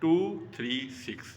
236।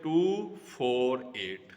248।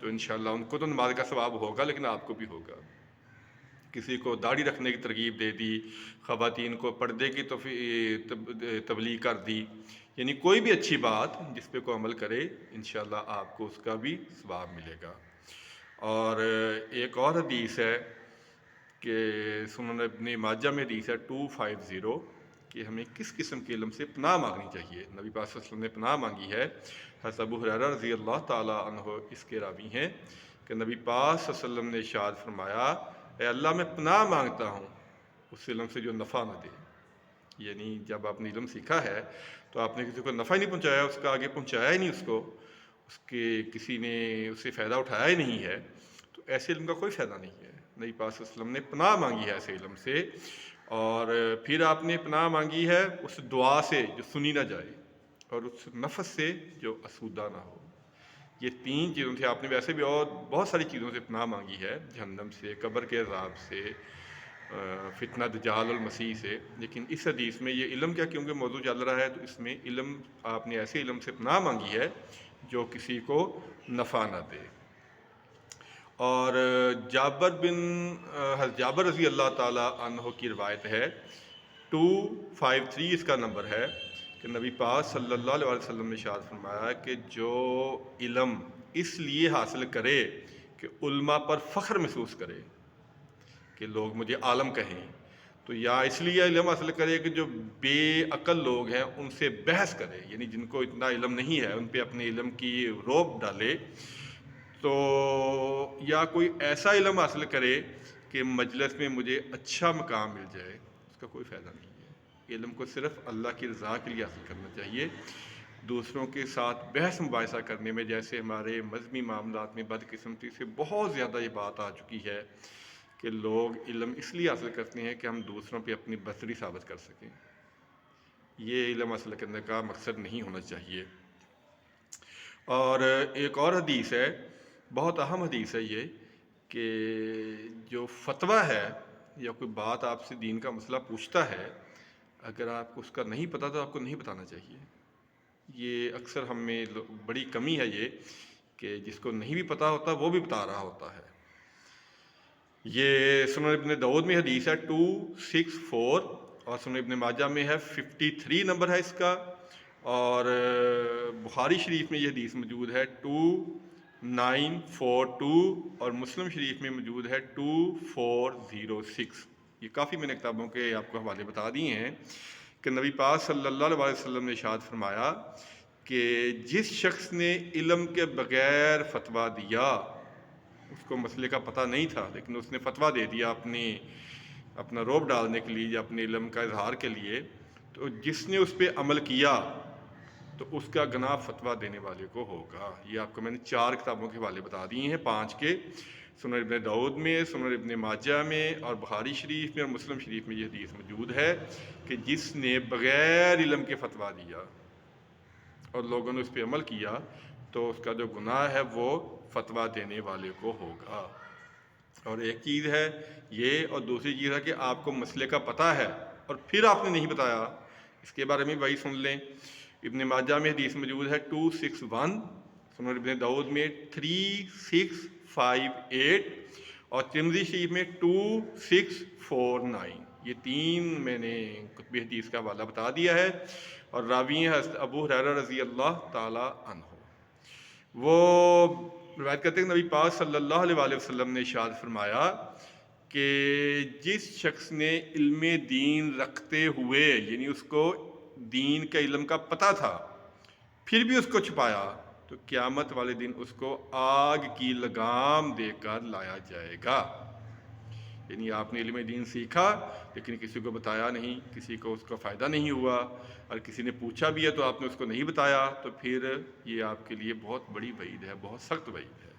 تو انشاءاللہ ان کو تو نماز کا ثواب ہوگا لیکن آپ کو بھی ہوگا۔ کسی کو داڑھی رکھنے کی ترغیب دے دی، خواتین کو پردے کی تبلیغ کر دی، یعنی کوئی بھی اچھی بات جس پہ کوئی عمل کرے انشاءاللہ آپ کو اس کا بھی ثواب ملے گا۔ اور ایک اور حدیث ہے کہ سنن ابن ماجہ میں حدیث ہے 250 کہ ہمیں کس قسم کے علم سے پناہ مانگنی چاہیے۔ نبی پاک صلی اللہ علیہ وسلم نے پناہ مانگی ہے، حضرت ابو ہریرہ رضی اللہ تعالیٰ عنہ اس کے راوی ہیں کہ نبی پاک صلی اللہ علیہ وسلم نے ارشاد فرمایا، اے اللہ میں پناہ مانگتا ہوں اس علم سے جو نفع نہ دے۔ یعنی جب آپ نے علم سیکھا ہے تو آپ نے کسی کو نفع ہی نہیں پہنچایا، اس کا آگے پہنچایا ہی نہیں، اس کے کسی نے اس سے فائدہ اٹھایا ہی نہیں ہے، تو ایسے علم کا کوئی فائدہ نہیں ہے۔ نبی پاک صلی اللہ علیہ وسلم نے پناہ مانگی ہے ایسے علم سے، اور پھر آپ نے پناہ مانگی ہے اس دعا سے جو سنی نہ جائے، اور اس نفس سے جو اسودہ نہ ہو۔ یہ 3 چیزوں سے آپ نے ویسے بھی اور بہت ساری چیزوں سے پناہ مانگی ہے، جہنم سے، قبر کے عذاب سے، فتنہ دجال المسیح سے، لیکن اس حدیث میں یہ علم کیا، کیونکہ موضوع چل رہا ہے تو اس میں علم آپ نے ایسے علم سے پناہ مانگی ہے جو کسی کو نفع نہ دے۔ اور حضرت جابر رضی اللہ تعالیٰ عنہ کی روایت ہے 253 اس کا نمبر ہے کہ نبی پاک صلی اللہ علیہ وسلم نے ارشاد فرمایا کہ جو علم اس لیے حاصل کرے کہ علماء پر فخر محسوس کرے کہ لوگ مجھے عالم کہیں، تو یا اس لیے علم حاصل کرے کہ جو بے عقل لوگ ہیں ان سے بحث کرے، یعنی جن کو اتنا علم نہیں ہے ان پہ اپنے علم کی روب ڈالے، تو یا کوئی ایسا علم حاصل کرے کہ مجلس میں مجھے اچھا مقام مل جائے، اس کا کوئی فائدہ نہیں ہے۔ علم کو صرف اللہ کی رضا کے لیے حاصل کرنا چاہیے۔ دوسروں کے ساتھ بحث مباحثہ کرنے میں، جیسے ہمارے مذہبی معاملات میں بدقسمتی سے بہت زیادہ یہ بات آ چکی ہے کہ لوگ علم اس لیے حاصل کرتے ہیں کہ ہم دوسروں پہ اپنی برتری ثابت کر سکیں۔ یہ علم حاصل کرنے کا مقصد نہیں ہونا چاہیے۔ اور ایک اور حدیث ہے، بہت اہم حدیث ہے یہ، کہ جو فتویٰ ہے یا کوئی بات آپ سے دین کا مسئلہ پوچھتا ہے، اگر آپ کو اس کا نہیں پتہ تو آپ کو نہیں بتانا چاہیے۔ یہ اکثر ہم میں بڑی کمی ہے یہ کہ جس کو نہیں بھی پتہ ہوتا وہ بھی بتا رہا ہوتا ہے۔ یہ سنن ابن داؤد میں حدیث ہے 264 اور سنن ابن ماجہ میں ہے 53 نمبر ہے اس کا، اور بخاری شریف میں یہ حدیث موجود ہے 2942 اور مسلم شریف میں موجود ہے 2406۔ یہ کافی میں نے کتابوں کے آپ کو حوالے بتا دیے ہیں کہ نبی پاک صلی اللہ علیہ وسلم نے ارشاد فرمایا کہ جس شخص نے علم کے بغیر فتویٰ دیا، اس کو مسئلے کا پتہ نہیں تھا لیکن اس نے فتویٰ دے دیا اپنا روب ڈالنے کے لیے یا اپنے علم کا اظہار کے لیے، تو جس نے اس پہ عمل کیا تو اس کا گناہ فتویٰ دینے والے کو ہوگا۔ یہ آپ کو میں نے 4 کتابوں کے حوالے بتا دیے ہیں، 5 کے، سنن ابن داؤد میں، سنن ابن ماجہ میں اور بخاری شریف میں اور مسلم شریف میں یہ حدیث موجود ہے کہ جس نے بغیر علم کے فتویٰ دیا اور لوگوں نے اس پہ عمل کیا تو اس کا جو گناہ ہے وہ فتویٰ دینے والے کو ہوگا۔ اور ایک چیز ہے یہ، اور دوسری چیز ہے کہ آپ کو مسئلے کا پتہ ہے اور پھر آپ نے نہیں بتایا، اس کے بارے میں وہی سن لیں۔ ابن ماجہ میں حدیث موجود ہے 261، سنن ابن داؤد میں 3658 اور ترمذی شریف میں 2649۔ یہ 3 میں نے کتب حدیث کا حوالہ بتا دیا ہے، اور راوی ہیں حضرت ابو ہریرہ رضی اللہ تعالیٰ عنہ۔ وہ روایت کرتے ہیں کہ نبی پاک صلی اللہ علیہ وسلم نے ارشاد فرمایا کہ جس شخص نے علم دین رکھتے ہوئے، یعنی اس کو دین کے علم کا پتہ تھا پھر بھی اس کو چھپایا، تو قیامت والے دن اس کو آگ کی لگام دے کر لایا جائے گا۔ یعنی آپ نے علم دین سیکھا لیکن کسی کو بتایا نہیں، کسی کو اس کا فائدہ نہیں ہوا، اور کسی نے پوچھا بھی ہے تو آپ نے اس کو نہیں بتایا، تو پھر یہ آپ کے لیے بہت بڑی وعید ہے، بہت سخت وعید ہے۔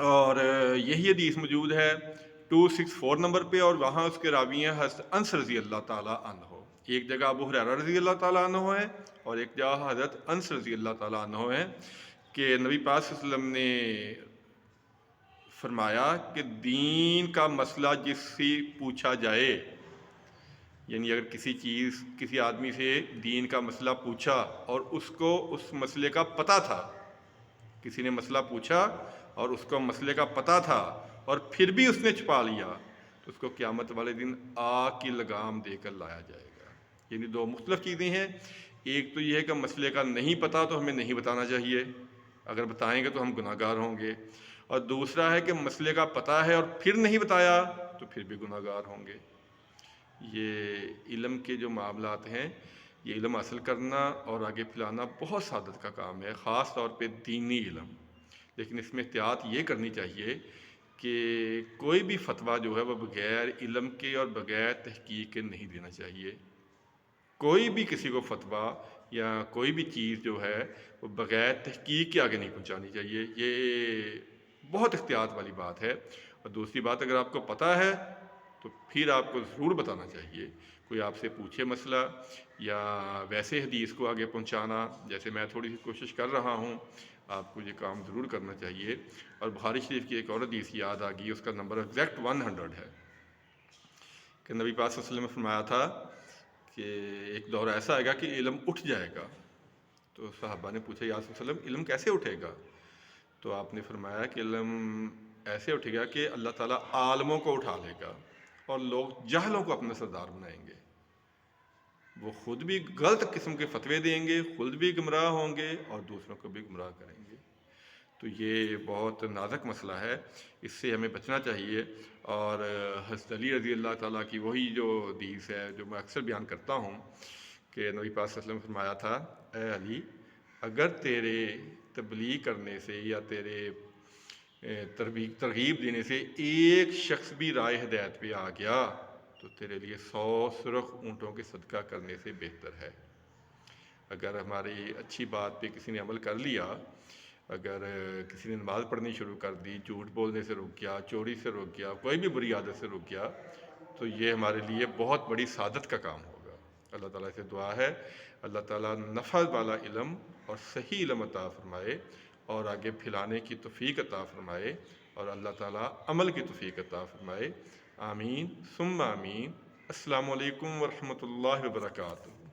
اور یہی حدیث موجود ہے 264 نمبر پہ، اور وہاں اس کے راوی ہیں حضرت انس رضی اللہ تعالیٰ عنہ۔ ایک جگہ ابو ہریرہ رضی اللہ تعالیٰ عنہ ہے اور ایک جگہ حضرت انس رضی اللہ تعالیٰ عنہ ہے کہ نبی پاک صلی اللہ علیہ وسلم نے فرمایا کہ دین کا مسئلہ جس سے پوچھا جائے، یعنی اگر کسی آدمی سے دین کا مسئلہ پوچھا اور اس کو اس مسئلے کا پتہ تھا کسی نے مسئلہ پوچھا اور اس کو مسئلے کا پتہ تھا اور پھر بھی اس نے چھپا لیا تو اس کو قیامت والے دن آگ کی لگام دے کر لایا جائے گا۔ یعنی دو مختلف چیزیں ہیں، ایک تو یہ ہے کہ مسئلے کا نہیں پتہ تو ہمیں نہیں بتانا چاہیے، اگر بتائیں گے تو ہم گناہ گار ہوں گے، اور دوسرا ہے کہ مسئلے کا پتہ ہے اور پھر نہیں بتایا تو پھر بھی گناہ گار ہوں گے۔ یہ علم کے جو معاملات ہیں، یہ علم حاصل کرنا اور آگے پھیلانا بہت سعادت کا کام ہے، خاص طور پہ دینی علم۔ لیکن اس میں احتیاط یہ کرنی چاہیے کہ کوئی بھی فتویٰ جو ہے وہ بغیر علم کے اور بغیر تحقیق کے نہیں دینا چاہیے۔ کوئی بھی کسی کو فتویٰ یا کوئی بھی چیز جو ہے وہ بغیر تحقیق کے آگے نہیں پہنچانی چاہیے، یہ بہت احتیاط والی بات ہے۔ اور دوسری بات، اگر آپ کو پتہ ہے تو پھر آپ کو ضرور بتانا چاہیے۔ کوئی آپ سے پوچھے مسئلہ یا ویسے حدیث کو آگے پہنچانا، جیسے میں تھوڑی سی کوشش کر رہا ہوں، آپ کو یہ کام ضرور کرنا چاہیے۔ اور بخاری شریف کی ایک اور حدیث یاد آ گئی، اس کا نمبر ایگزیکٹ 100 ہے کہ نبی پاک صلی اللہ علیہ وسلم نے فرمایا تھا کہ ایک دور ایسا آئے گا کہ علم اٹھ جائے گا۔ تو صحابہ نے پوچھا یا رسول اللہ علیہ وسلم علم کیسے اٹھے گا؟ تو آپ نے فرمایا کہ علم ایسے اٹھے گا کہ اللہ تعالیٰ عالموں کو اٹھا لے گا اور لوگ جاہلوں کو اپنے سردار بنائیں گے۔ وہ خود بھی غلط قسم کے فتوے دیں گے، خود بھی گمراہ ہوں گے اور دوسروں کو بھی گمراہ کریں گے۔ تو یہ بہت نازک مسئلہ ہے، اس سے ہمیں بچنا چاہیے۔ اور حضرت علی رضی اللہ تعالیٰ کی وہی جو حدیث ہے جو میں اکثر بیان کرتا ہوں کہ نبی پاک صلی اللہ علیہ وسلم نے فرمایا تھا، اے علی، اگر تیرے تبلیغ کرنے سے یا تیرے ترغیب دینے سے ایک شخص بھی رائے ہدایت پہ آ گیا تو تیرے لیے 100 سرخ اونٹوں کے صدقہ کرنے سے بہتر ہے۔ اگر ہماری اچھی بات پہ کسی نے عمل کر لیا، اگر کسی نے نماز پڑھنی شروع کر دی، جھوٹ بولنے سے روک گیا، چوری سے روک گیا، کوئی بھی بری عادت سے روک گیا، تو یہ ہمارے لیے بہت بڑی سعادت کا کام ہوگا۔ اللہ تعالیٰ سے دعا ہے اللہ تعالیٰ نفع والا علم اور صحیح علم عطا فرمائے اور آگے پھیلانے کی توفیق عطا فرمائے، اور اللہ تعالیٰ عمل کی توفیق عطا فرمائے۔ آمین ثم آمین۔ السلام علیکم ورحمۃ اللہ وبرکاتہ۔